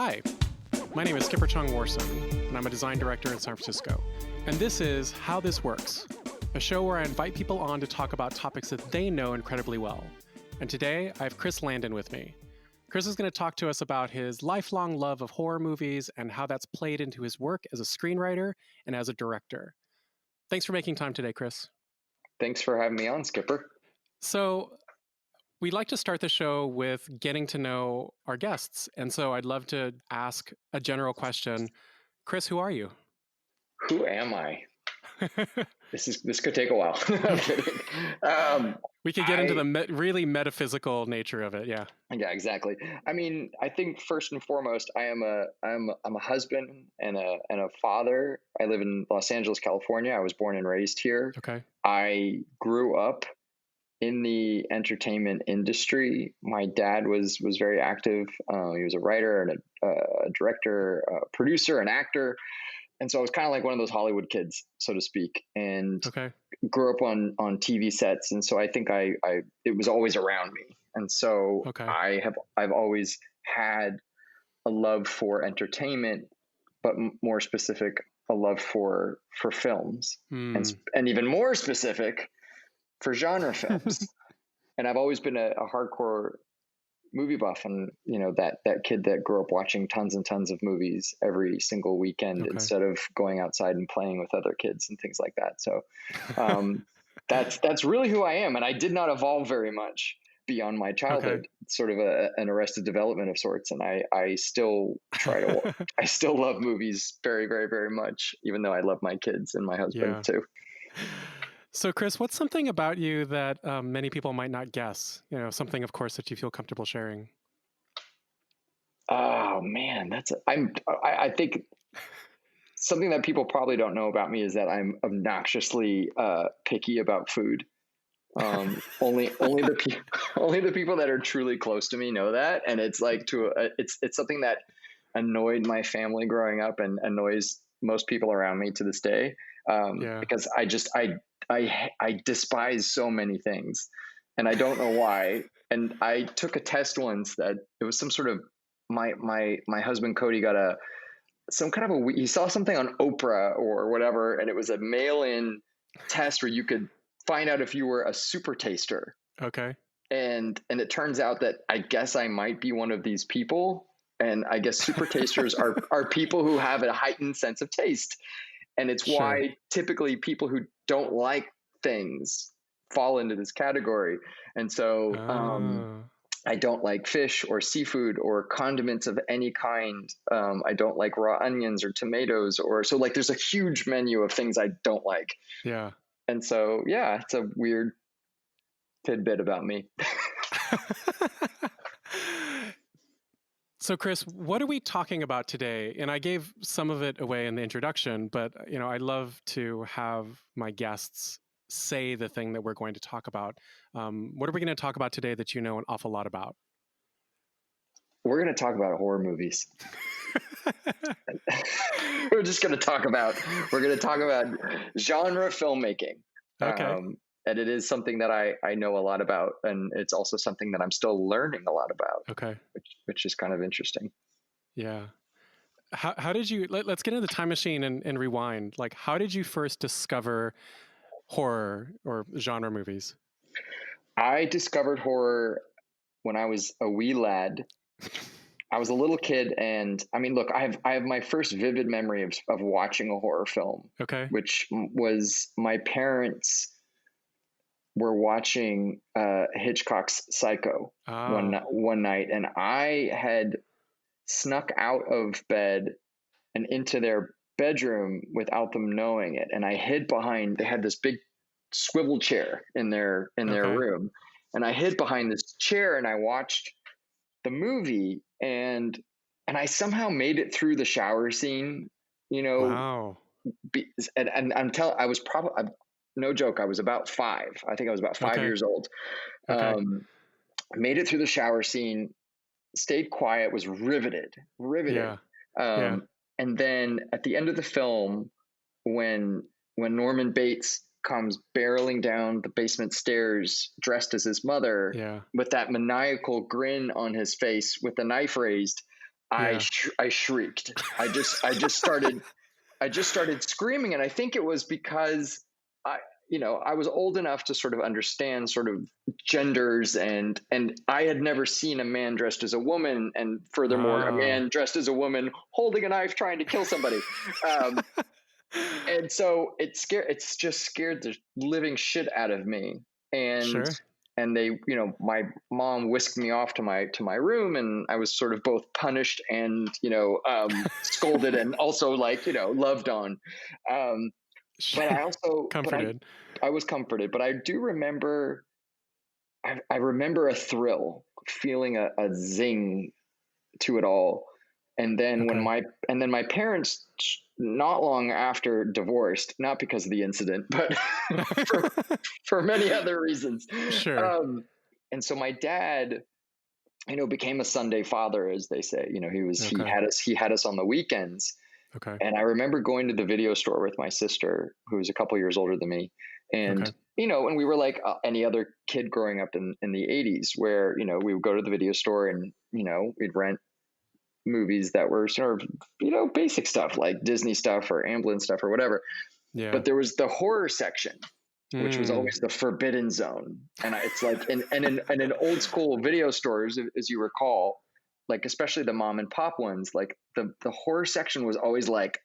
Hi, my name is Skipper Chung Warson, and I'm a design director in San Francisco. And this is How This Works, a show where I invite people on to talk about topics that they know incredibly well. And today, I have Chris Landon with me. Chris is going to talk to us about his lifelong love of horror movies and how that's played into his work as a screenwriter and as a director. Thanks for making time today, Chris. Thanks for having me on, Skipper. So we'd like to start the show with getting to know our guests. And so I'd love to ask a general question. Chris, who are you? Who am I? This could take a while. We could get into the really metaphysical nature of it. Yeah. Yeah, exactly. I mean, I think first and foremost, I'm a husband and a father. I live in Los Angeles, California. I was born and raised here. Okay. I grew up in the entertainment industry. My dad was very active. He was a writer and a director, a producer, an actor. And so I was kind of like one of those Hollywood kids, so to speak, and grew up on TV sets. And so I think it was always around me. And so I've always had a love for entertainment, but more specific, a love for films, and even more specific for genre films. And I've always been a hardcore movie buff, and that kid that grew up watching tons and tons of movies every single weekend instead of going outside and playing with other kids and things like that. So that's really who I am. And I did not evolve very much beyond my childhood. It's sort of an arrested development of sorts. And I still I still love movies very, very, very much, even though I love my kids and my husband too. So, Chris, what's something about you that many people might not guess? Something, of course, that you feel comfortable sharing. Oh man, I think something that people probably don't know about me is that I'm obnoxiously picky about food. Only the people that are truly close to me know that, and it's like it's something that annoyed my family growing up and annoys most people around me to this day. Because I despise so many things, and I don't know why. And I took a test once that it was some sort of my husband Cody got he saw something on Oprah or whatever, and it was a mail-in test where you could find out if you were a super taster. Okay. And it turns out that I guess I might be one of these people, and I guess super tasters are people who have a heightened sense of taste. And it's why typically people who don't like things fall into this category. And so I don't like fish or seafood or condiments of any kind. I don't like raw onions or tomatoes so like there's a huge menu of things I don't like. Yeah. And so, it's a weird tidbit about me. So, Chris, what are we talking about today? And I gave some of it away in the introduction, but I love to have my guests say the thing that we're going to talk about. What are we going to talk about today that you know an awful lot about? We're going to talk about horror movies. We're going to talk about genre filmmaking. Okay. And it is something that I know a lot about, and it's also something that I'm still learning a lot about. Okay. Which is kind of interesting. Yeah. How did you, let's get into the time machine and rewind. Like, how did you first discover horror or genre movies? I discovered horror when I was a wee lad. I was a little kid, and I mean, look, I have my first vivid memory of watching a horror film. Okay. Which was my parents were watching Hitchcock's Psycho one night, and I had snuck out of bed and into their bedroom without them knowing it, and I hid behind. They had this big swivel chair in their room, and I hid behind this chair and I watched the movie, and I somehow made it through the shower scene. Wow. And I was probably. No joke. I was about 5. I think I was about 5 years old. Made it through the shower scene, stayed quiet, was riveted. Yeah. And then at the end of the film, when Norman Bates comes barreling down the basement stairs dressed as his mother with that maniacal grin on his face with the knife raised, Yeah. I shrieked. I just started screaming, and I think it was because I, I was old enough to sort of understand sort of genders, and I had never seen a man dressed as a woman, and furthermore, a Oh. man dressed as a woman holding a knife trying to kill somebody. Um, and so it's just scared the living shit out of me. And Sure. they, my mom whisked me off to my room, and I was sort of both punished and, scolded, and also, like, loved on. Um, but Sure. I also, Comforted. I was comforted, but I do remember, I remember a thrill, feeling a zing to it all. And then Okay. my parents, not long after, divorced, not because of the incident, but for, many other reasons. Sure. Um, and so my dad, became a Sunday father, as they say. Okay. He had us on the weekends. Okay. And I remember going to the video store with my sister, who was a couple years older than me. And, Okay. and we were like any other kid growing up in the 80s, where, we would go to the video store and, we'd rent movies that were sort of, basic stuff like Disney stuff or Amblin stuff or whatever. Yeah. But there was the horror section, which was Mm. always the forbidden zone. And it's like, in old school video stores, as you recall, like especially the mom and pop ones, like the horror section was always like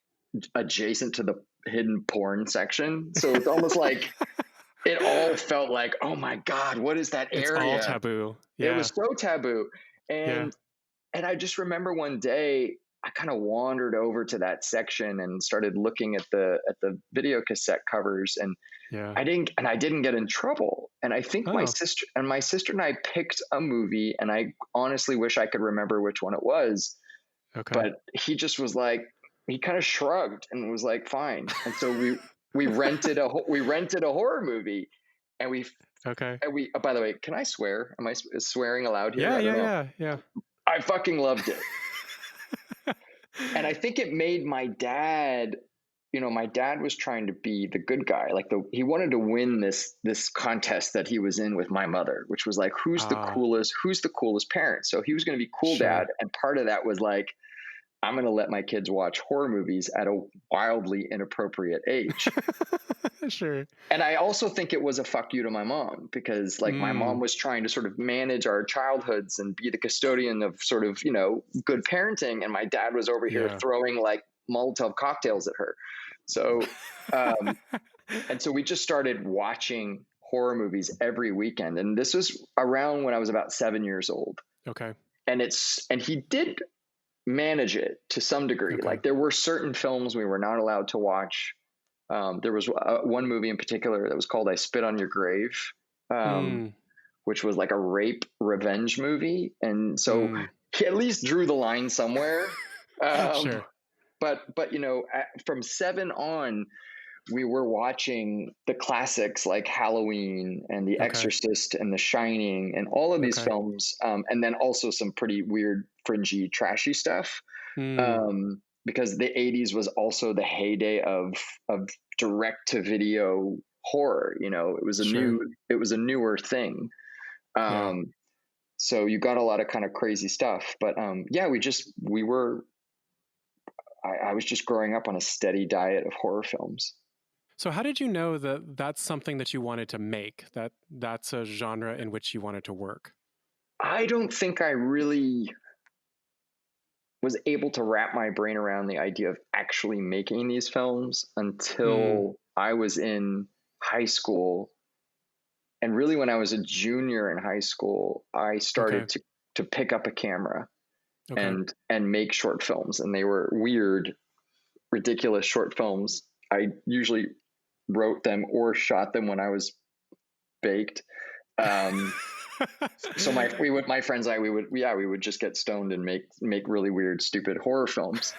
adjacent to the hidden porn section. So it's almost like it all felt like, oh my God, what is that It's all area? taboo. It Yeah. was so taboo. Yeah. And I just remember one day I kind of wandered over to that section and started looking at the video cassette covers, and Yeah. I didn't get in trouble. And I think Oh. my sister and I picked a movie, and I honestly wish I could remember which one it was, Okay. but he just was like, he kind of shrugged and was like, fine. And so we rented a horror movie, and Okay. by the way, can I swear? Am I swearing allowed here? Yeah. I don't Yeah. know. Yeah. Yeah. I fucking loved it. And I think it made my dad, my dad was trying to be the good guy. Like he wanted to win this contest that he was in with my mother, which was like, who's the coolest parent? So he was going to be cool dad. Sure. And part of that was like, I'm going to let my kids watch horror movies at a wildly inappropriate age. Sure. And I also think it was a fuck you to my mom, because like my mom Mm. was trying to sort of manage our childhoods and be the custodian of sort of, good parenting. And my dad was over here Yeah. throwing like Molotov cocktails at her. So, and so we just started watching horror movies every weekend. And this was around when I was about 7 years old. Okay. And he did manage it to some degree. Okay. Like there were certain films we were not allowed to watch. There was one movie in particular that was called I Spit on Your Grave, which was like a rape revenge movie. And so he at least drew the line somewhere. Sure. But from 7 on, we were watching the classics like Halloween and The Okay. Exorcist and The Shining and all of these Okay. films. And then also some pretty weird, fringy, trashy stuff. Because the 80s was also the heyday of direct to video horror. It was a newer thing. Yeah. So you got a lot of kind of crazy stuff, but yeah, I was just growing up on a steady diet of horror films. So how did you know that that's something that you wanted to make, that's a genre in which you wanted to work? I don't think I really was able to wrap my brain around the idea of actually making these films until I was in high school. And really, when I was a junior in high school, I started to pick up a camera and make short films. And they were weird, ridiculous short films. I usually wrote them or shot them when I was baked. So my friends and I, we would just get stoned and make really weird, stupid horror films.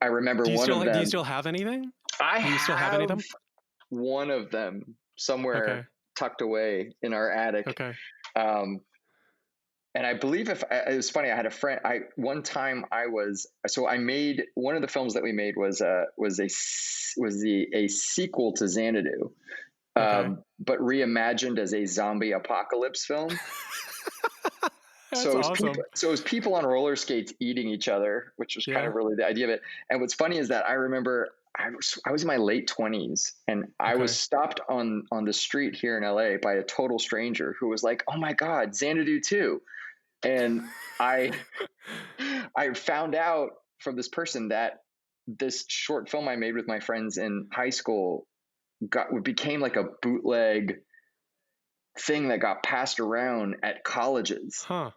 I remember one of them. Do you still have anything? Do you still have any of them? One of them somewhere tucked away in our attic. Okay. And I believe it was funny. I had a friend. One time I made one of the films that we made was a sequel to Xanadu, but reimagined as a zombie apocalypse film. That's awesome. So it was people on roller skates eating each other, which was kind Yeah. of really the idea of it. And what's funny is that I remember I was in my late 20s and I was Okay. stopped on the street here in LA by a total stranger who was like, "Oh my God, Xanadu too." And I I found out from this person that this short film I made with my friends in high school became like a bootleg thing that got passed around at colleges, Huh.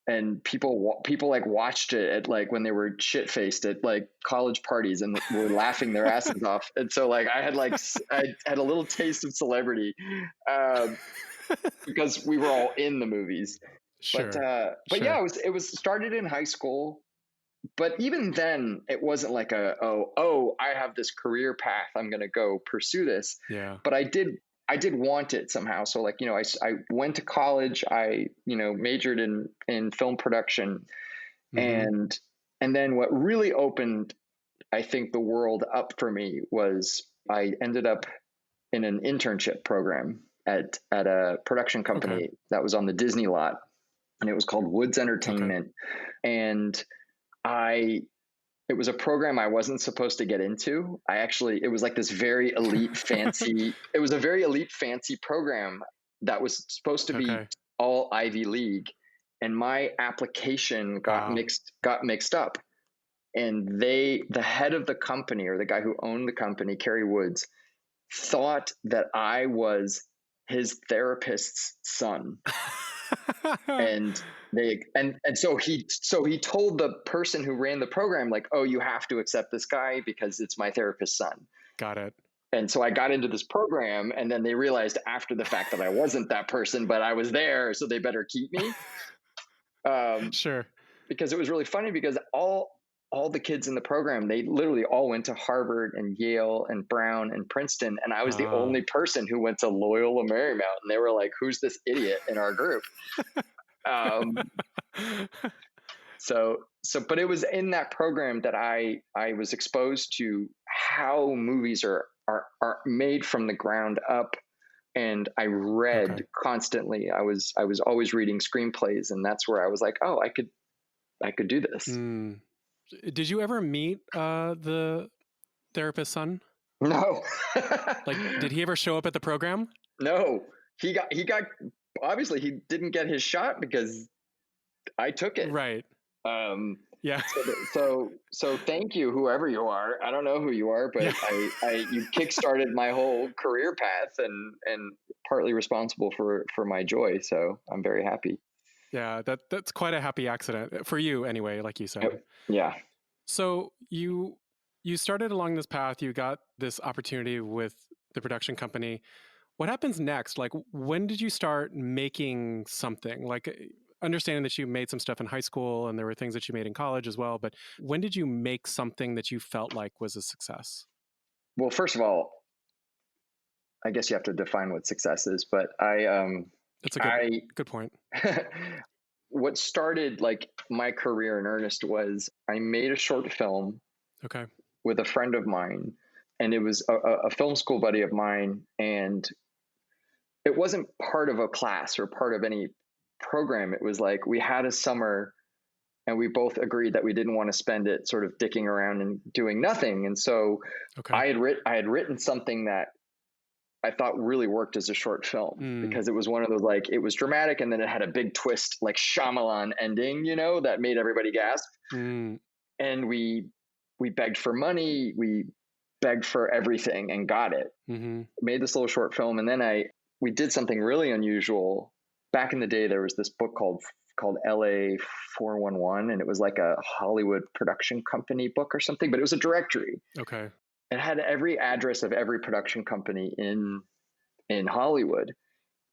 and people like watched it at like when they were shit faced at like college parties and were laughing their asses off. And so like I had a little taste of celebrity um, because we were all in the movies. But Sure. but yeah, Sure. it was started in high school. But even then, it wasn't like oh I have this career path, I'm going to go pursue this. Yeah. But I did want it somehow. So like, you know, I went to college, I, you know, majored in film production, Mm-hmm. and then what really opened, I think, the world up for me was I ended up in an internship program at a production Okay. company that was on the Disney lot, and it was called Woods Okay. Entertainment. And I it was a program I wasn't supposed to get into. It was like this very elite, fancy, it was a very elite, fancy program that was supposed to be Okay. all Ivy League. And my application Wow. got mixed up. And the head of the company, or the guy who owned the company, Kerry Woods, thought that I was his therapist's son. And so he told the person who ran the program, like, "Oh, you have to accept this guy because it's my therapist's son." Got it. And so I got into this program, and then they realized after the fact that I wasn't that person, but I was there, so they better keep me. um, Sure. because it was really funny, because all the kids in the program, they literally all went to Harvard and Yale and Brown and Princeton, and I was the Ah. only person who went to Loyola Marymount. And they were like, "Who's this idiot in our group?" um, but it was in that program that I was exposed to how movies are made from the ground up. And I Okay. read constantly. I was always reading screenplays, and that's where I was like, "Oh, I could do this." Mm. Did you ever meet the therapist's son? No. Like, did he ever show up at the program? No. He got obviously he didn't get his shot because I took it. Right. Um, Yeah. so thank you, whoever you are. I don't know who you are, Yeah. but you kickstarted my whole career path, and partly responsible for my joy. So I'm very happy. Yeah. That's quite a happy accident for you, anyway. Like you said. Yep. Yeah. So you started along this path. You got this opportunity with the production company. What happens next? Like, when did you start making something? Like, understanding that you made some stuff in high school and there were things that you made in college as well. But when did you make something that you felt like was a success? Well, first of all, I guess you have to define what success is, but That's a I good point. what started like my career in earnest was I made a short film Okay. with a friend of mine, and it was a film school buddy of mine, and it wasn't part of a class or part of any program. It was like we had a summer, and we both agreed that we didn't want to spend it sort of dicking around and doing nothing. And so Okay. I had written something that I thought really worked as a short film, Mm, because it was one of those, like, it was dramatic, and then it had a big twist, like Shyamalan ending, you know, that made everybody gasp. mm, And we begged for money, we begged for everything, and got it. mm-hmm. Made this little short film, and then we did something really unusual. Back in the day, there was this book called LA 411, and it was like a Hollywood production company book or something, but it was a directory. Okay. It had every address of every production company in Hollywood.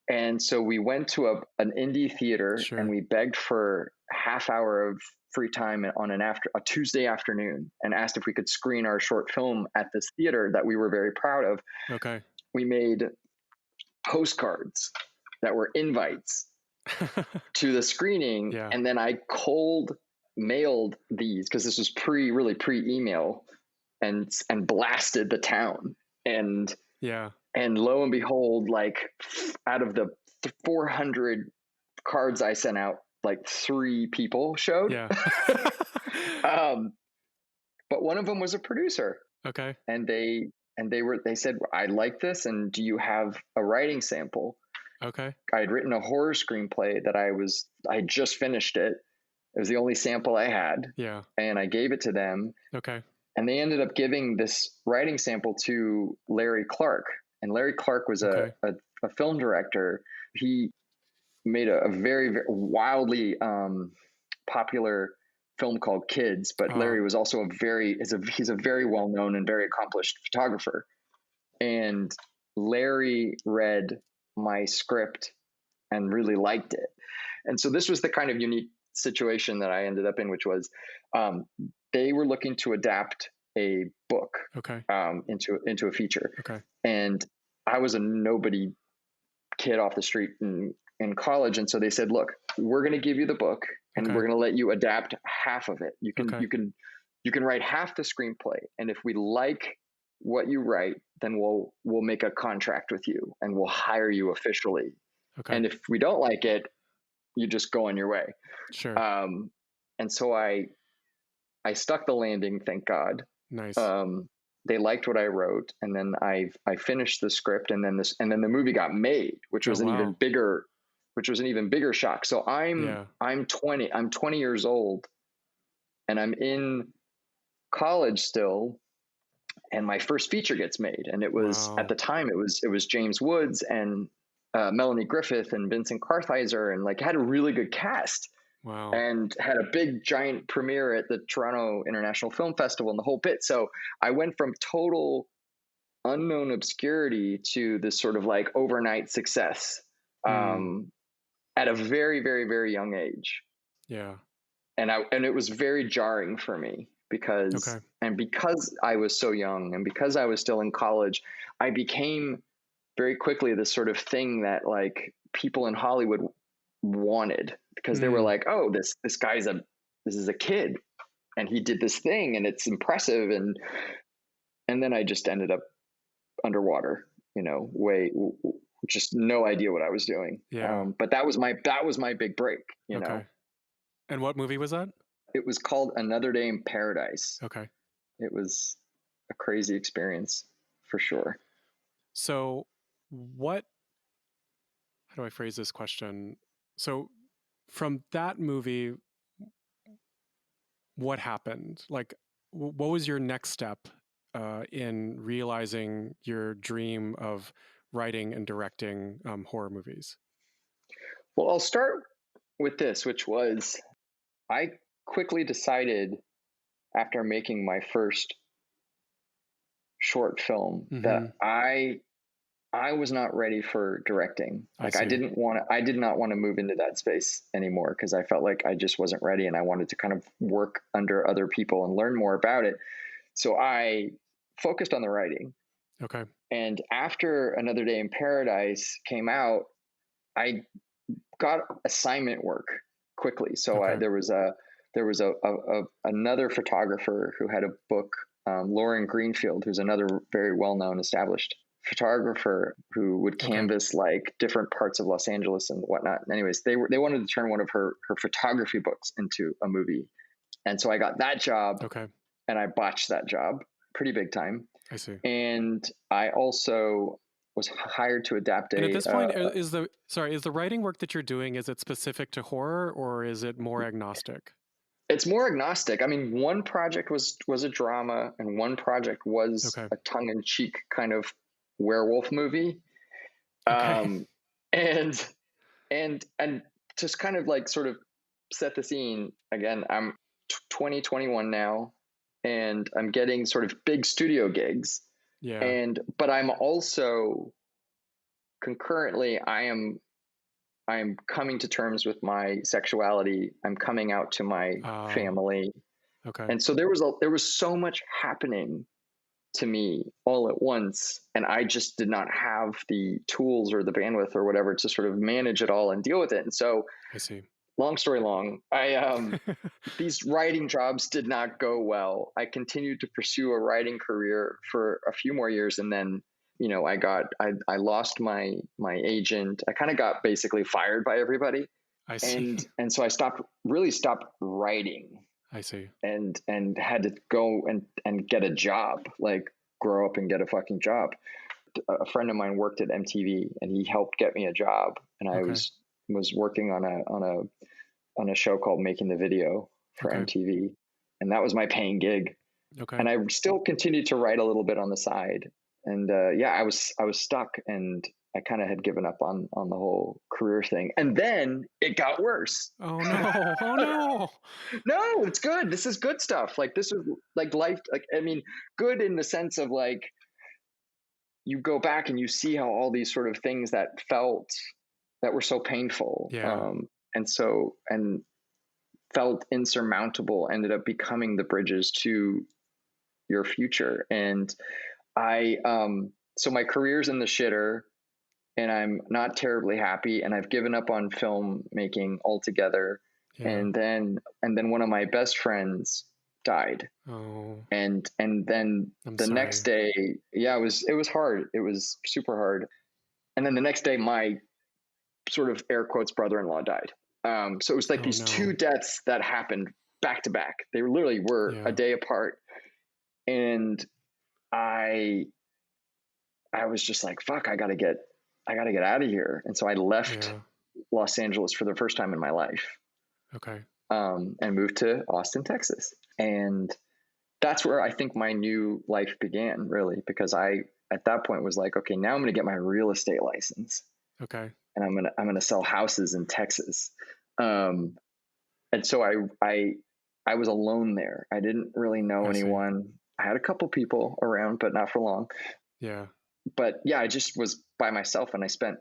And so we went to an indie theater, and Sure. we begged for a half hour of free time on a Tuesday afternoon, and asked if we could screen our short film at this theater that we were very proud of. Okay. We made postcards that were invites to the screening, Yeah. and then I cold mailed these, because this was really pre email, and blasted the town. And Yeah. lo and behold, like, out of the 400 cards I sent out, like 3 people showed. Yeah. um, but one of them was a producer, Okay. and they said, I like this, and do you have a writing sample? Okay. I had written a horror screenplay that I had just finished it. It was the only sample I had, Yeah. and I gave it to them, Okay. and they ended up giving this writing sample to Larry Clark. And Larry Clark was Okay. a film director. He made a very, very wildly popular film called Kids, but Larry was also he's a very well known and very accomplished photographer. And Larry read my script and really liked it. And so this was the kind of unique situation that I ended up in, which was they were looking to adapt a book Okay. into a feature. Okay. And I was a nobody kid off the street in college. And so they said, look, we're going to give you the book, and Okay. we're going to let you adapt half of it. You can, Okay. you can write half the screenplay. And if we like what you write, then we'll make a contract with you and we'll hire you officially. Okay. And if we don't like it, you just go on your way. Sure. And so I stuck the landing, thank God. Nice. They liked what I wrote, and then I finished the script, and then the movie got made, which was an even bigger shock. So I'm 20 years old, and I'm in college still, and my first feature gets made, and it was at the time it was James Woods and Melanie Griffith and Vincent Kartheiser, and like had a really good cast. Wow. And had a big giant premiere at the Toronto International Film Festival and the whole bit. So I went from total unknown obscurity to this sort of like overnight success at a very, very, very young age. Yeah. And it was very jarring for me because I was so young, and because I was still in college, I became very quickly this sort of thing that like people in Hollywood wanted, because they were like, oh, this guy's this is a kid, and he did this thing, and it's impressive, and then I just ended up underwater, just no idea what I was doing. Yeah. But that was my big break, you know. And what movie was that? It was called Another Day in Paradise. Okay. It was a crazy experience for sure. So how do I phrase this question? So from that movie, what happened? Like, what was your next step in realizing your dream of writing and directing horror movies? Well, I'll start with this, which was I quickly decided after making my first short film that I was not ready for directing. Like I did not want to move into that space anymore, because I felt like I just wasn't ready, and I wanted to kind of work under other people and learn more about it. So I focused on the writing. Okay. And after Another Day in Paradise came out, I got assignment work quickly. So there was another photographer who had a book, Lauren Greenfield, who's another very well-known established photographer who would canvas like different parts of Los Angeles and whatnot. Anyways, they wanted to turn one of her photography books into a movie. And so I got that job. Okay. And I botched that job pretty big time. I see. And I also was hired to adapt and at this point, is the writing work that you're doing, is it specific to horror, or is it more agnostic? It's more agnostic. I mean, one project was a drama, and one project was a tongue-in-cheek kind of werewolf movie. And just kind of like sort of set the scene again. I'm 21 now, and I'm getting sort of big studio gigs. Yeah. But I'm also concurrently, I am coming to terms with my sexuality. I'm coming out to my family. Okay. And so there was so much happening to me all at once, and I just did not have the tools or the bandwidth or whatever to sort of manage it all and deal with it. And so I see. Long story long, these writing jobs did not go well. I continued to pursue a writing career for a few more years, and then, I lost my agent. I kind of got basically fired by everybody. I see. And so I stopped writing, I see. and had to go and get a job, like grow up and get a fucking job. A friend of mine worked at MTV, and he helped get me a job, and I Okay. was working on a show called Making the Video for Okay. MTV, and that was my paying gig. Okay. And I still continued to write a little bit on the side. And yeah, I was stuck, and I kind of had given up on the whole career thing. And then it got worse. Oh no. Oh no. No, it's good. This is good stuff. Like, this is like life. Like, I mean, good in the sense of, like, you go back and you see how all these sort of things that were so painful, Yeah. and felt insurmountable, ended up becoming the bridges to your future. And I so my career's in the shitter, and I'm not terribly happy, and I've given up on filmmaking altogether. Yeah. And then one of my best friends died. Oh, And then I'm the sorry. next day, yeah, it was hard. It was super hard. And then the next day, my sort of air quotes brother-in-law died. So it was like Oh these no. two deaths that happened back to back. They literally were Yeah. a day apart. And I was just like, fuck, I gotta get out of here. And so I left Yeah. Los Angeles for the first time in my life, Okay. and moved to Austin, Texas. And that's where I think my new life began, really, because I, at that point, was like, okay, now I'm going to get my real estate license, Okay. and I'm going to sell houses in Texas. And so I was alone there. I didn't really know I see. anyone. I had a couple people around, but not for long. Yeah. But yeah, I just was by myself, and I spent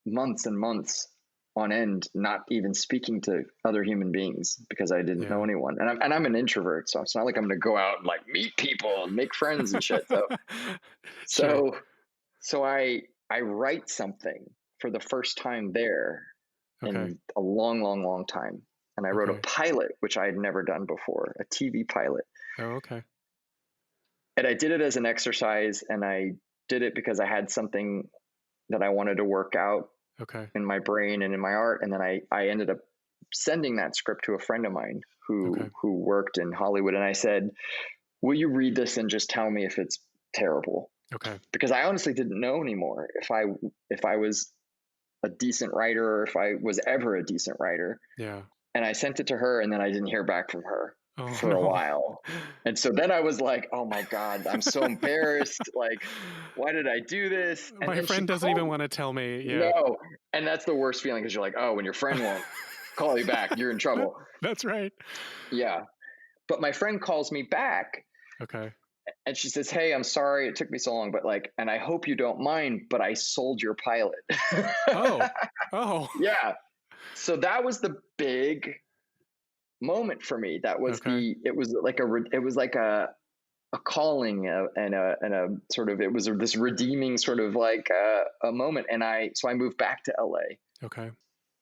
months and months on end not even speaking to other human beings, because I didn't know Yeah. anyone. And I'm an introvert, so it's not like I'm going to go out and like meet people and make friends and shit. So Sure. so so I write something for the first time there Okay. in a long, long, long time. And I wrote a Okay. pilot, which I had never done before, a TV pilot. Oh, okay. And I did it as an exercise, and I did it because I had something that I wanted to work out Okay. in my brain and in my art. And then I ended up sending that script to a friend of mine Okay. who worked in Hollywood. And I said, will you read this and just tell me if it's terrible? Okay. Because I honestly didn't know anymore if I was a decent writer, or if I was ever a decent writer. Yeah. And I sent it to her, and then I didn't hear back from her Oh for a no. while. And so then I was like, oh my God, I'm so embarrassed. Like, why did I do this? And My then she friend doesn't even called. want to tell me. Yeah. No. And that's the worst feeling, because you're like, oh, when your friend won't call you back, you're in trouble. That's right. Yeah. But my friend calls me back, Okay. and she says, hey, I'm sorry it took me so long, but like, and I hope you don't mind, but I sold your pilot. Oh. Oh. Yeah. So that was the big moment for me. That was Okay. it was like a calling, and a sort of, it was this redeeming sort of like a moment. And so I moved back to LA, Okay.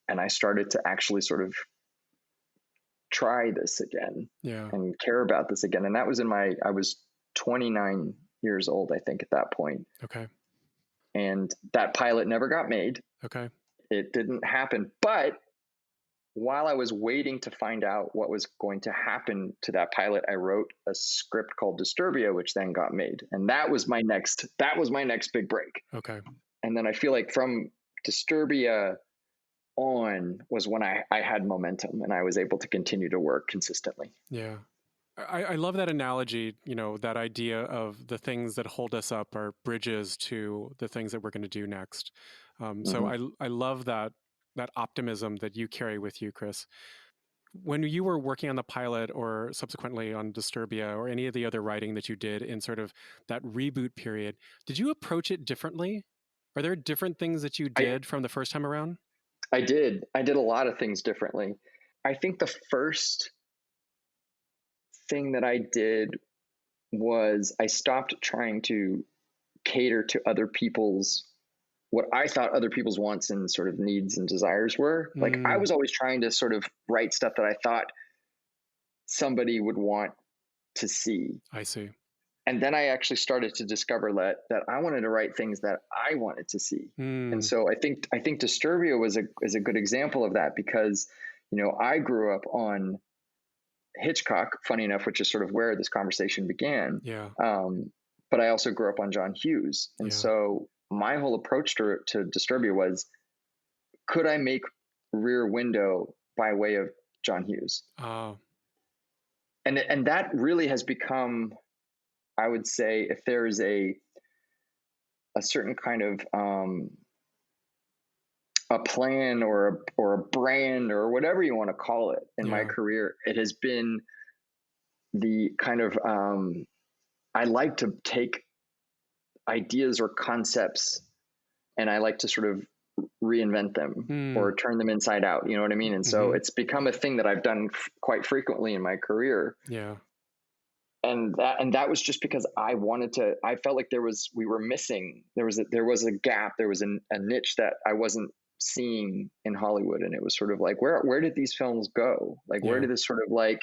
and I started to actually sort of try this again Yeah. and care about this again. And that was I was 29 years old, I think, at that point. Okay. And that pilot never got made. Okay. It didn't happen. But while I was waiting to find out what was going to happen to that pilot, I wrote a script called Disturbia, which then got made. And that was my next big break. Okay. And then I feel like from Disturbia on was when I had momentum, and I was able to continue to work consistently. Yeah. I love that analogy, that idea of the things that hold us up are bridges to the things that we're going to do next. So Mm-hmm. I love that optimism that you carry with you, Chris. When you were working on the pilot, or subsequently on Disturbia, or any of the other writing that you did in sort of that reboot period, did you approach it differently? Are there different things that you did from the first time around? I did a lot of things differently. I think the first thing that I did was I stopped trying to cater to what I thought other people's wants and sort of needs and desires were. Like, I was always trying to sort of write stuff that I thought somebody would want to see. I see. And then I actually started to discover that I wanted to write things that I wanted to see. And so I think Disturbia is a good example of that, because, I grew up on Hitchcock, funny enough, which is sort of where this conversation began. Yeah. But I also grew up on John Hughes. And so my whole approach to Disturbia was, could I make Rear Window by way of John Hughes? And that really has become, I would say, if there is a certain kind of a plan or a brand or whatever you want to call it in my career, it has been the kind of I like to take ideas or concepts and I like to sort of reinvent them or turn them inside out. You know what I mean? And so it's become a thing that I've done quite frequently in my career. Yeah. And that was just because I felt like we were missing. There was a gap. There was a niche that I wasn't seeing in Hollywood. And it was sort of like, where did these films go? Like, where did this sort of like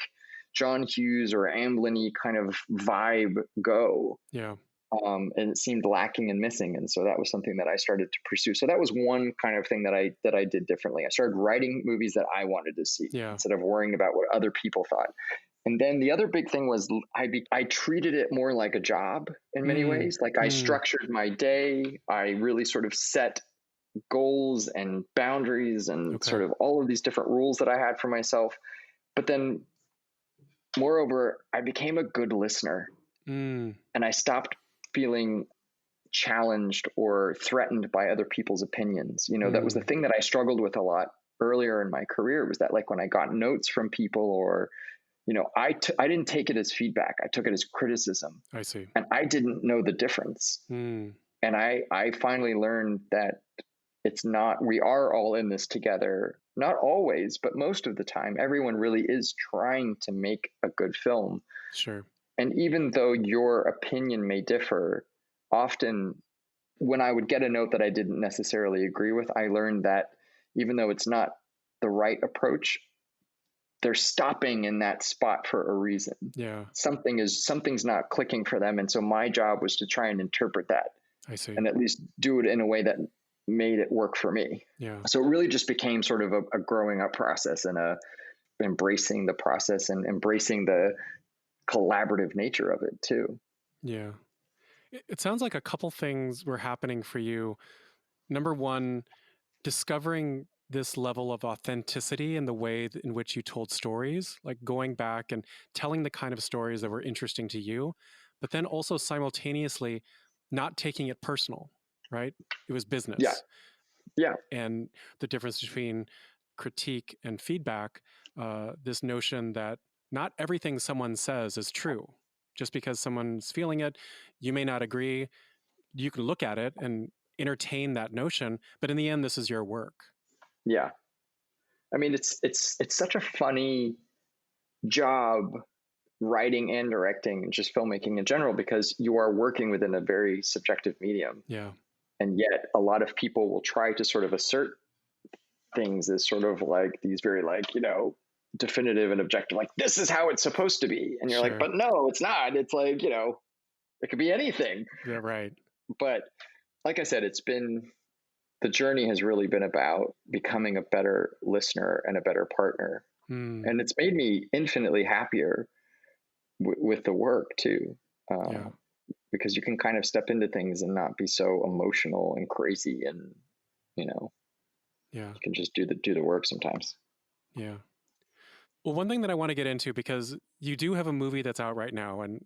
John Hughes or Amblin-y kind of vibe go? Yeah. And it seemed lacking and missing. And so that was something that I started to pursue. So that was one kind of thing that I did differently. I started writing movies that I wanted to see instead of worrying about what other people thought. And then the other big thing was I treated it more like a job in many ways. Like I structured my day. I really sort of set goals and boundaries and sort of all of these different rules that I had for myself. But then moreover, I became a good listener and I stopped feeling challenged or threatened by other people's opinions. That was the thing that I struggled with a lot earlier in my career, was that like when I got notes from people or, I didn't take it as feedback. I took it as criticism. I see. And I didn't know the difference. And I finally learned that we are all in this together. Not always, but most of the time, everyone really is trying to make a good film. Sure. And even though your opinion may differ, often when I would get a note that I didn't necessarily agree with, I learned that even though it's not the right approach, they're stopping in that spot for a reason. Yeah. Something's not clicking for them. And so my job was to try and interpret that. I see. And at least do it in a way that made it work for me. Yeah. So it really just became sort of a growing up process and embracing the process and embracing the collaborative nature of it too. Yeah. It sounds like a couple things were happening for you. Number one, discovering this level of authenticity in the way in which you told stories, like going back and telling the kind of stories that were interesting to you, but then also simultaneously not taking it personal, right? It was business. Yeah. Yeah. And the difference between critique and feedback, this notion that not everything someone says is true. Just because someone's feeling it, you may not agree. You can look at it and entertain that notion, but in the end, this is your work. Yeah. I mean, it's such a funny job, writing and directing and just filmmaking in general, because you are working within a very subjective medium. Yeah. And yet a lot of people will try to sort of assert things as sort of like these very like, definitive and objective, like this is how it's supposed to be. And you're like, but no, it's not. It's like, it could be anything. Yeah, right. But like I said, the journey has really been about becoming a better listener and a better partner. And it's made me infinitely happier with the work too. Because you can kind of step into things and not be so emotional and crazy and, you can just do the work sometimes. Yeah. Well, one thing that I want to get into, because you do have a movie that's out right now, and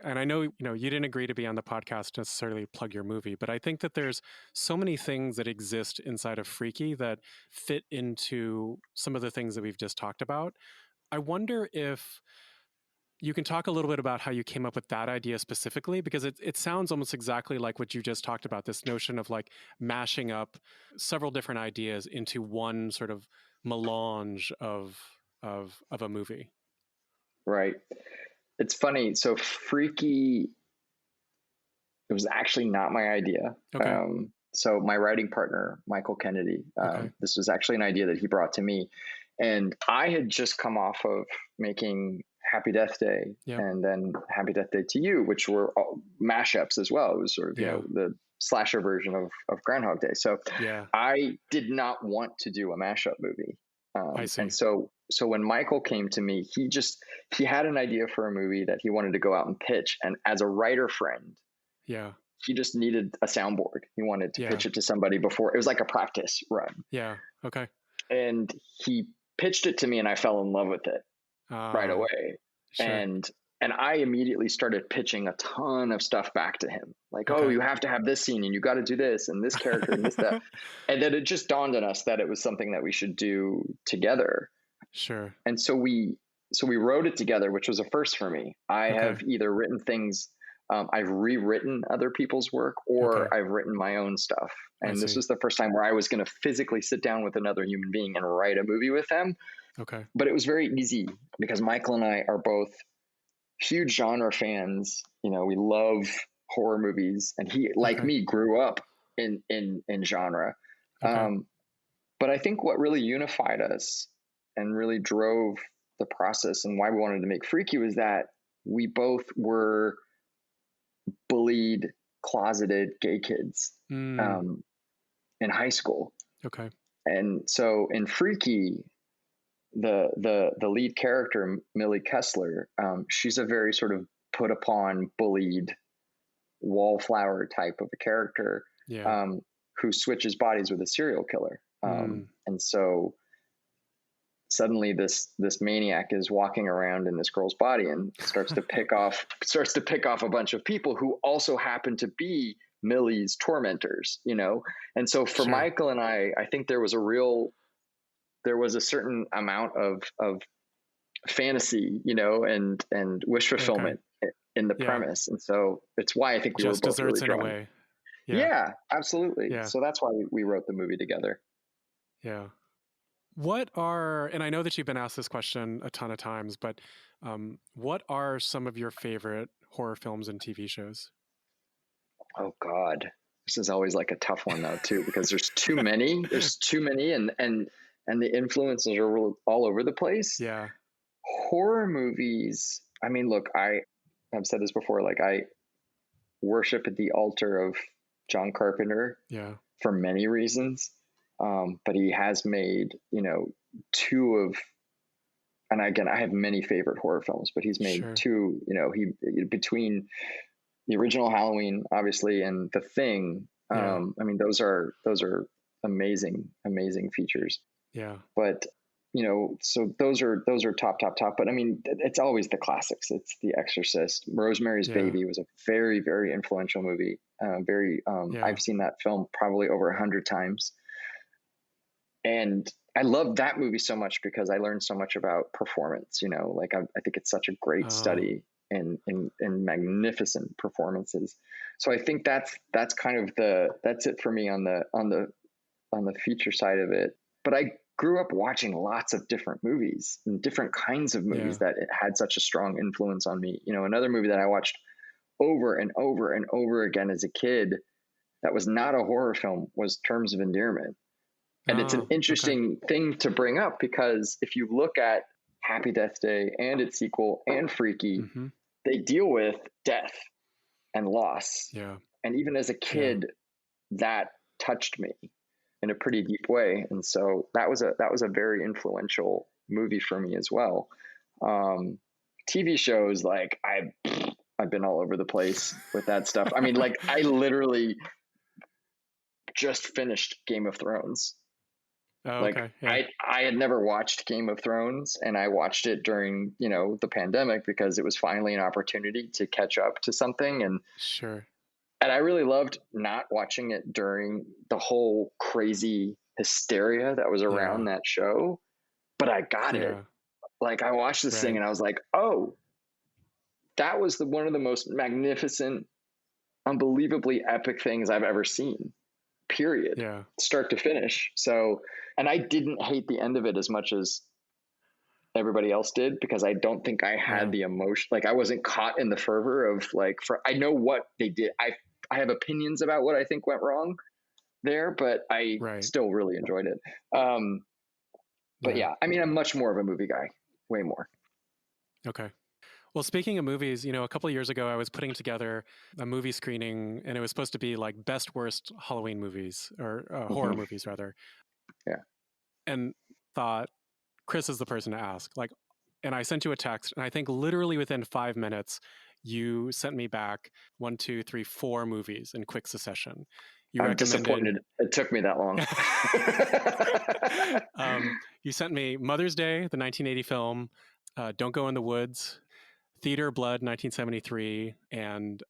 I know you didn't agree to be on the podcast to necessarily plug your movie, but I think that there's so many things that exist inside of Freaky that fit into some of the things that we've just talked about. I wonder if you can talk a little bit about how you came up with that idea specifically, because it sounds almost exactly like what you just talked about, this notion of like mashing up several different ideas into one sort of melange of a movie. Right. It's funny. So Freaky, it was actually not my idea. Okay. So my writing partner, Michael Kennedy, this was actually an idea that he brought to me. And I had just come off of making Happy Death Day, Yep. and then Happy Death Day to You, which were all mashups as well. It was sort of, Yeah. the slasher version of Groundhog Day. So Yeah. I did not want to do a mashup movie. I see. And so when Michael came to me, he had an idea for a movie that he wanted to go out and pitch. And as a writer friend, Yeah. he just needed a soundboard. He wanted to Yeah. pitch it to somebody before. It was like a practice run. Yeah. Okay. And he pitched it to me, and I fell in love with it right away. Sure. And I immediately started pitching a ton of stuff back to him. Like, Okay. oh, you have to have this scene, and you got to do this and this character and this, that. And then it just dawned on us that it was something that we should do together. Sure. And so we wrote it together, which was a first for me. I have either written things, I've rewritten other people's work, or I've written my own stuff. And this was the first time where I was going to physically sit down with another human being and write a movie with them. Okay. But it was very easy because Michael and I are both huge genre fans. We love horror movies, and he, like me, grew up in genre. But I think what really unified us and really drove the process and why we wanted to make Freaky was that we both were bullied, closeted gay kids in high school. Okay. And so in Freaky, the lead character, Millie Kessler, she's a very sort of put upon, bullied, wallflower type of a character, who switches bodies with a serial killer. And so suddenly this maniac is walking around in this girl's body and starts to pick off a bunch of people who also happen to be Millie's tormentors, And so for Michael and I think there was a certain amount of fantasy, and wish fulfillment in the premise. And so it's why I think we just were both desserts really in drawn. a way. Yeah, absolutely. Yeah. So that's why we wrote the movie together. Yeah. And I know that you've been asked this question a ton of times, but what are some of your favorite horror films and TV shows? Oh God. This is always like a tough one though too, because there's too many, and the influences are all over the place. Yeah. Horror movies. I mean, look, I've said this before, like I worship at the altar of John Carpenter for many reasons. But he has made, two of, and again, I have many favorite horror films, but he's made two, between the original Halloween, obviously, and The Thing. I mean, those are amazing, amazing features. Yeah. But, so those are top, but I mean, it's always the classics. It's The Exorcist. Rosemary's Baby was a very, very influential movie. I've seen that film probably over 100 times. And I love that movie so much because I learned so much about performance, like I think it's such a great study in magnificent performances. So I think that's kind of that's it for me on the feature side of it. But I grew up watching lots of different movies and different kinds of movies that it had such a strong influence on me. Another movie that I watched over and over and over again as a kid that was not a horror film was Terms of Endearment. And it's an interesting thing to bring up because if you look at Happy Death Day and its sequel and Freaky, they deal with death and loss. Yeah. And even as a kid, that touched me in a pretty deep way. And so that was a very influential movie for me as well. TV shows, like I've been all over the place with that stuff. I mean, like I literally just finished Game of Thrones. I had never watched Game of Thrones, and I watched it during, the pandemic because it was finally an opportunity to catch up to something. And I really loved not watching it during the whole crazy hysteria that was around that show, but I got it. Like I watched this thing and I was like, oh, that was one of the most magnificent, unbelievably epic things I've ever seen. Period. Start to finish. So, and I didn't hate the end of it as much as everybody else did because I don't think I had the emotion. Like I wasn't caught in the fervor of I know what they did. I have opinions about what I think went wrong there, but I still really enjoyed it. But I mean, I'm much more of a movie guy, way more. Okay. Well, speaking of movies, a couple of years ago, I was putting together a movie screening, and it was supposed to be like best worst Halloween movies or horror Hmm. movies rather, Yeah. and thought Chris is the person to ask. Like, and I sent you a text, and I think literally within 5 minutes, you sent me back 1, 2, 3, 4 movies in quick succession. You I'm recommended. disappointed it took me that long. You sent me Mother's Day, the 1980 film, Don't Go in the Woods, Theater Blood, 1973, and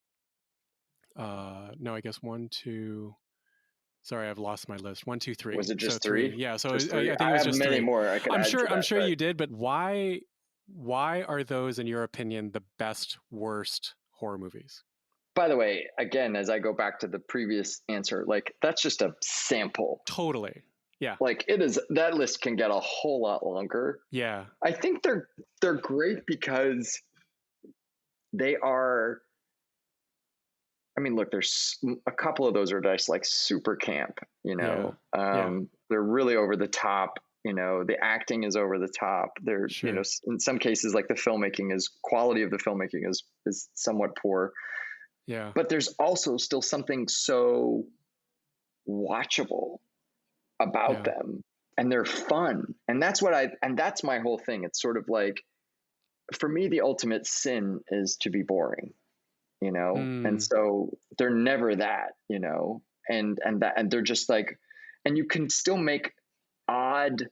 no, I guess one, two. Sorry, I've lost my list. 1, 2, 3. Was it So just three. three? Yeah. So Just I three? think it I was have just many three. more I could I'm add sure. to I'm that, sure but you did. But why? Why are those, in your opinion, the best worst horror movies? by the way, again, as I go back to the previous answer, like that's just a sample. Totally. Yeah. Like it is, that list can get a whole lot longer. Yeah. I think they're great because they are. I mean, look, there's a couple of those are just like super camp, Yeah. Yeah. they're really over the top. The acting is over the top. They're, Sure. in some cases, like the filmmaking is quality of the filmmaking is somewhat poor, Yeah. but there's also still something so watchable about Yeah. them, and they're fun. And that's my whole thing. It's sort of like, for me, the ultimate sin is to be boring. And Mm, so they're never that, and they're just like, and you can still make odd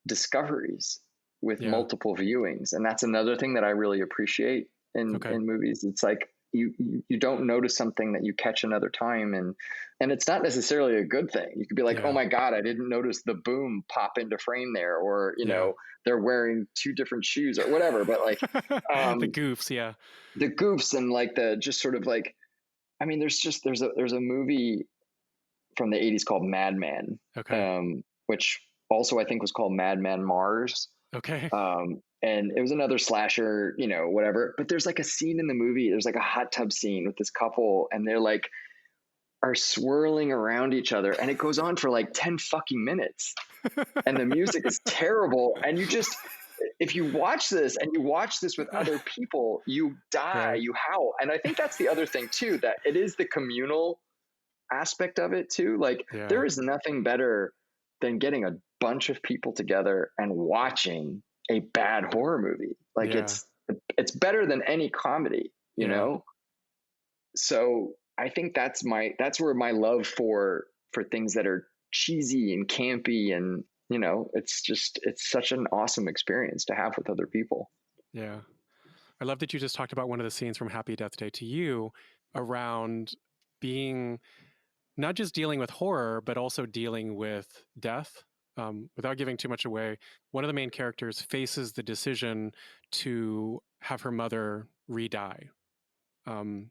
discoveries with yeah. multiple viewings. And that's another thing that I really appreciate Okay. in movies. It's like you don't notice something that you catch another time, and it's not necessarily a good thing. You could be like, oh Yeah. my God, I didn't notice the boom pop into frame there, or Yeah. they're wearing two different shoes or whatever. But like The um goofs. Yeah. the goofs, and like the just sort of like, I mean, there's a movie from the 80s called Madman, Okay. which also I think was called Madman Mars. Okay. And it was another slasher, whatever. But there's like a scene in the movie. There's like a hot tub scene with this couple, and they're like are swirling around each other, and it goes on for like 10 fucking minutes, and the music is terrible. And you just, if you watch this and you watch this with other people, you die, Right. you howl. And I think that's the other thing too, that it is the communal aspect of it too. Like Yeah. there is nothing better than getting a bunch of people together and watching a bad horror movie. Like Yeah. it's better than any comedy, Yeah. So I think that's where my love for things that are cheesy and campy, and it's such an awesome experience to have with other people. Yeah. I love that you just talked about one of the scenes from Happy Death Day to You around being not just dealing with horror, but also dealing with death. Without giving too much away, one of the main characters faces the decision to have her mother re-die. Um,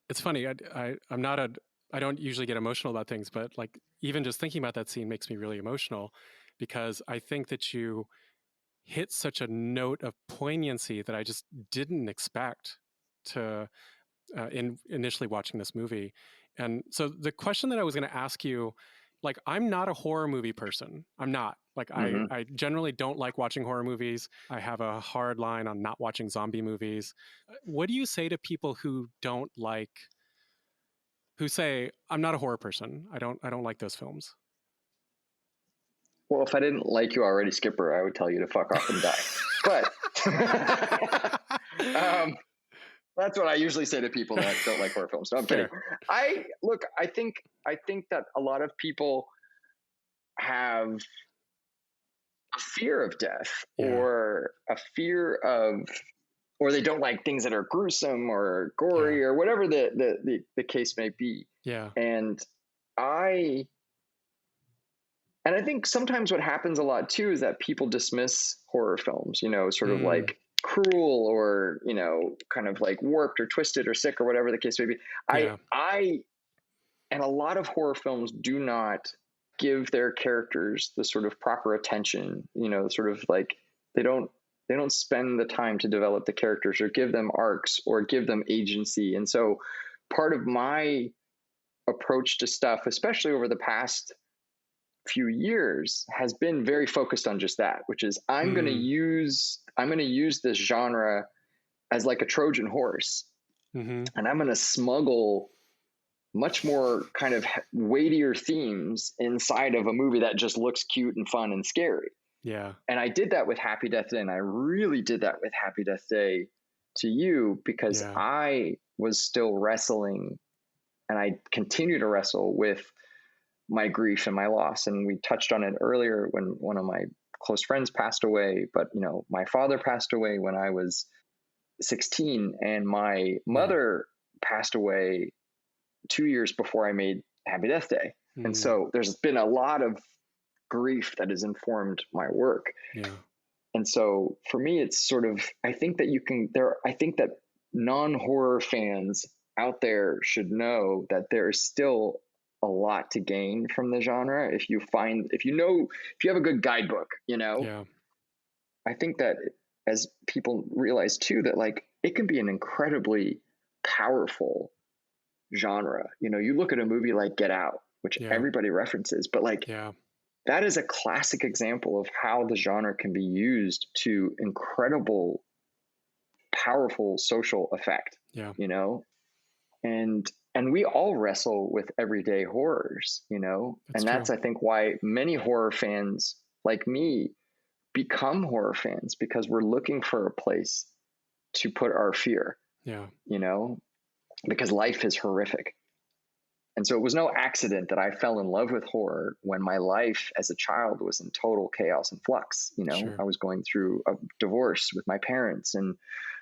it's funny. I'm not a. I don't usually get emotional about things, but like even just thinking about that scene makes me really emotional because I think that you hit such a note of poignancy that I just didn't expect to in initially watching this movie. And so the question that I was going to ask you, like, I'm not a horror movie person. I'm not. Like, Hmm. I generally don't like watching horror movies. I have a hard line on not watching zombie movies. What do you say to people who don't like, who say, I'm not a horror person. I don't like those films. Well, if I didn't like you already, Skipper, I would tell you to fuck off and die. But um, that's what I usually say to people that don't like horror films. No, I'm kidding. Fair. I think that a lot of people have a fear of death, Yeah. or a fear of, or they don't like things that are gruesome or Yeah. gory or whatever the case may be. Yeah. And I and I think sometimes what happens a lot too is that people dismiss horror films, sort of Mm, like cruel, or kind of like warped or twisted or sick or whatever the case may be. yeah. I and a lot of horror films do not give their characters the sort of proper attention, sort of like they don't spend the time to develop the characters or give them arcs or give them agency. And so part of my approach to stuff, especially over the past few years has been very focused on just that, which is I'm going to use this genre as like a Trojan horse, and I'm going to smuggle much more kind of weightier themes inside of a movie that just looks cute and fun and scary. Yeah. And I did that with Happy Death Day, and I really did that with Happy Death Day to You, because I was still wrestling, and I continue to wrestle with my grief and my loss. And we touched on it earlier when one of my close friends passed away, but you know, my father passed away when I was 16, and my mother passed away 2 years before I made Happy Death Day. And so there's been a lot of grief that has informed my work. Yeah. And so for me, it's sort of, I think that non-horror fans out there should know that there's still a lot to gain from the genre. If you have a good guidebook, you know, I think that as people realize too, that like it can be an incredibly powerful genre. You know, you look at a movie like Get Out, which everybody references, but like, that is a classic example of how the genre can be used to incredible, powerful social effect, you know? And we all wrestle with everyday horrors, you know? That's, I think, why many horror fans like me become horror fans, because we're looking for a place to put our fear, you know, because life is horrific. And so it was no accident that I fell in love with horror when my life as a child was in total chaos and flux. You know, I was going through a divorce with my parents, and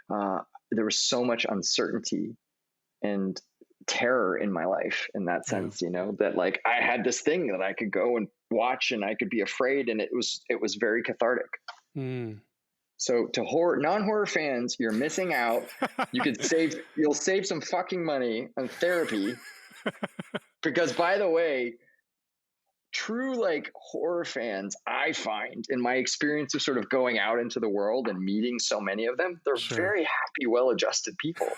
there was so much uncertainty and terror in my life in that sense, you know, that like I had this thing that I could go and watch and I could be afraid. And it was very cathartic. So to non-horror fans, you're missing out. You'll save some fucking money on therapy. Because by the way, true like horror fans, I find in my experience of sort of going out into the world and meeting so many of them, they're very happy, well-adjusted people.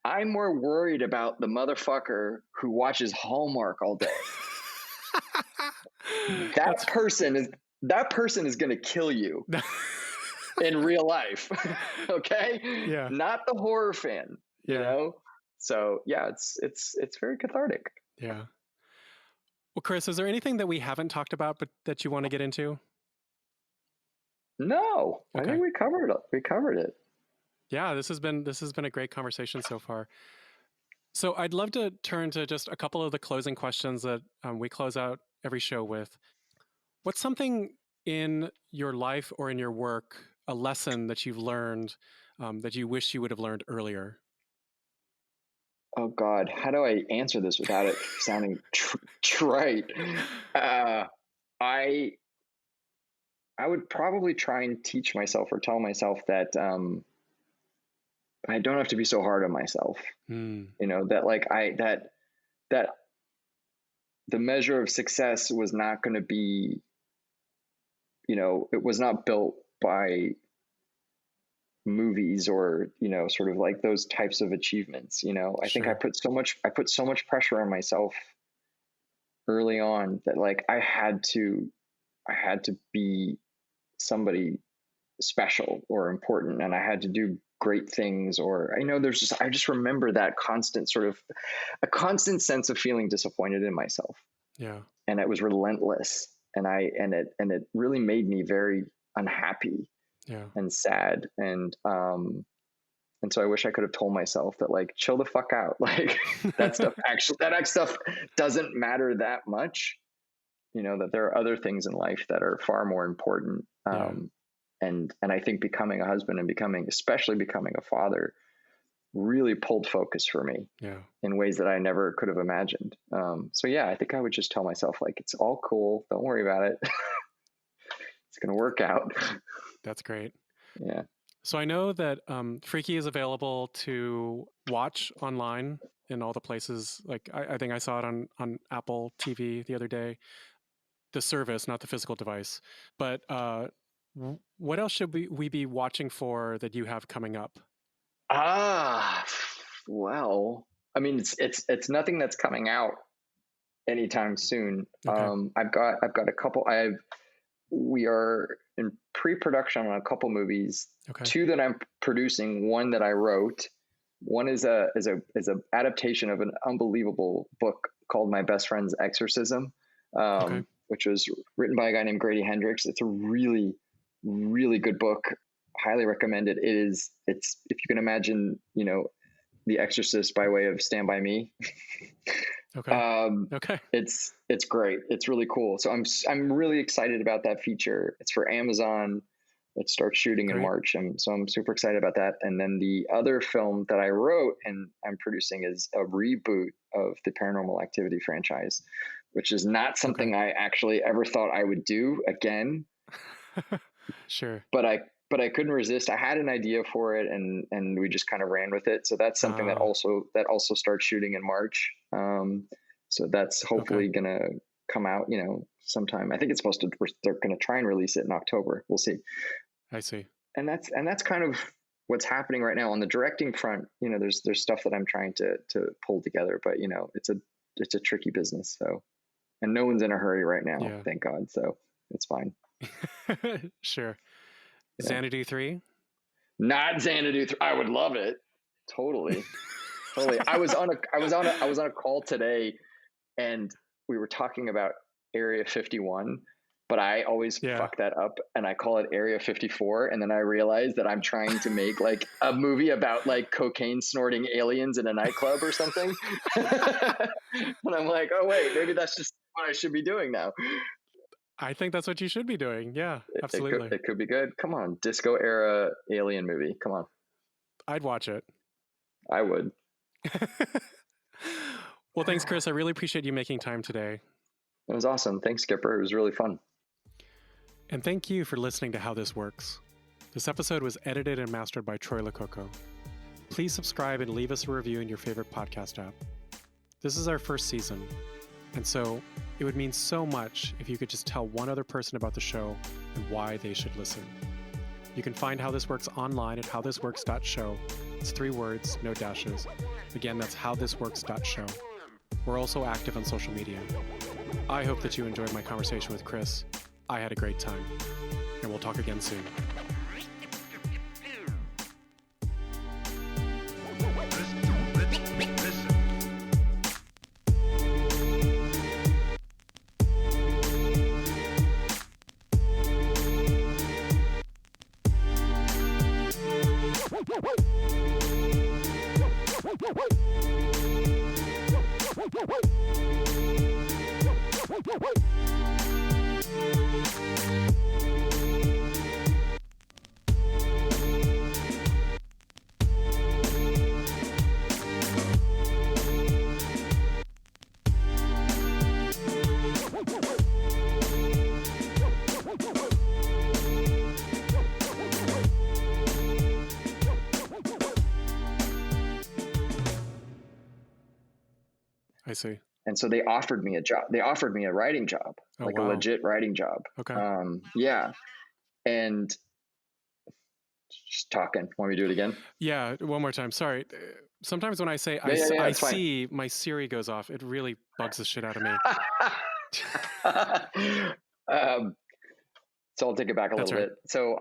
I'm more worried about the motherfucker who watches Hallmark all day. That person is going to kill you in real life. Okay? Yeah. Not the horror fan, you know? So yeah, it's very cathartic. Yeah. Well, Chris, is there anything that we haven't talked about, but that you want to get into? No, okay. I think we covered it. Yeah, this has been a great conversation so far. So I'd love to turn to just a couple of the closing questions that we close out every show with. What's something in your life or in your work, a lesson that you've learned that you wish you would have learned earlier? Oh God, how do I answer this without it sounding trite? I would probably try and teach myself or tell myself that I don't have to be so hard on myself. You know, that like that the measure of success was not going to be, you know, it was not built by movies or, you know, sort of like those types of achievements. You know, I think I put so much pressure on myself early on that like I had to be somebody special or important, and I had to do great things, or I know I just remember that constant sense of feeling disappointed in myself. Yeah. And it was relentless. And it really made me very unhappy and sad. And so I wish I could have told myself that like, chill the fuck out. Like that stuff doesn't matter that much, you know, that there are other things in life that are far more important. And I think becoming a husband and especially becoming a father really pulled focus for me in ways that I never could have imagined. So yeah, I think I would just tell myself like, it's all cool. Don't worry about it. It's going to work out. That's great. Yeah. So I know that Freaky is available to watch online in all the places. Like I think I saw it on Apple TV the other day, the service, not the physical device. But what else should we be watching for that you have coming up? Well, I mean, it's nothing that's coming out anytime soon. Okay. I've got a couple. We are in pre-production on a couple movies. Okay. Two that I'm producing. One that I wrote. One is a adaptation of an unbelievable book called My Best Friend's Exorcism, Okay. which was written by a guy named Grady Hendrix. It's a really, really good book. Highly recommend it. It's if you can imagine, The Exorcist by way of Stand By Me. Okay. Okay. It's great. It's really cool. So I'm really excited about that feature. It's for Amazon. It starts shooting in Great. March. So I'm super excited about that. And then the other film that I wrote and I'm producing is a reboot of the Paranormal Activity franchise, which is not something I actually ever thought I would do again. Sure. But I couldn't resist. I had an idea for it and we just kind of ran with it. So that's something that also starts shooting in March. So that's hopefully going to come out, sometime. I think it's they're going to try and release it in October. We'll see. I see. And that's kind of what's happening right now on the directing front. There's stuff that I'm trying to pull together, but it's a tricky business. So, and no one's in a hurry right now, thank God. So it's fine. Sure. Yeah. Xanadu 3? Not Xanadu 3. I would love it. Totally. I was on a call today and we were talking about Area 51, but I always fuck that up and I call it Area 54. And then I realized that I'm trying to make like a movie about like cocaine snorting aliens in a nightclub or something. And I'm like, oh wait, maybe that's just what I should be doing now. I think that's what you should be doing. Yeah, absolutely. It could be good. Come on, disco era alien movie. Come on. I'd watch it. I would. Well, thanks, Chris. I really appreciate you making time today. It was awesome. Thanks, Skipper. It was really fun. And thank you for listening to How This Works. This episode was edited and mastered by Troy Lococo. Please subscribe and leave us a review in your favorite podcast app. This is our first season, and so it would mean so much if you could just tell one other person about the show and why they should listen. You can find How This Works online at howthisworks.show. It's 3 words, no dashes. Again, that's howthisworks.show. We're also active on social media. I hope that you enjoyed my conversation with Chris. I had a great time, and we'll talk again soon. I see. And so they offered me a job. They offered me a writing job, a legit writing job. Okay. Yeah. And just talking. Want me to do it again? Yeah. One more time. Sorry. Sometimes when I say I see, my Siri goes off. It really bugs the shit out of me. So I'll take it back a little bit. So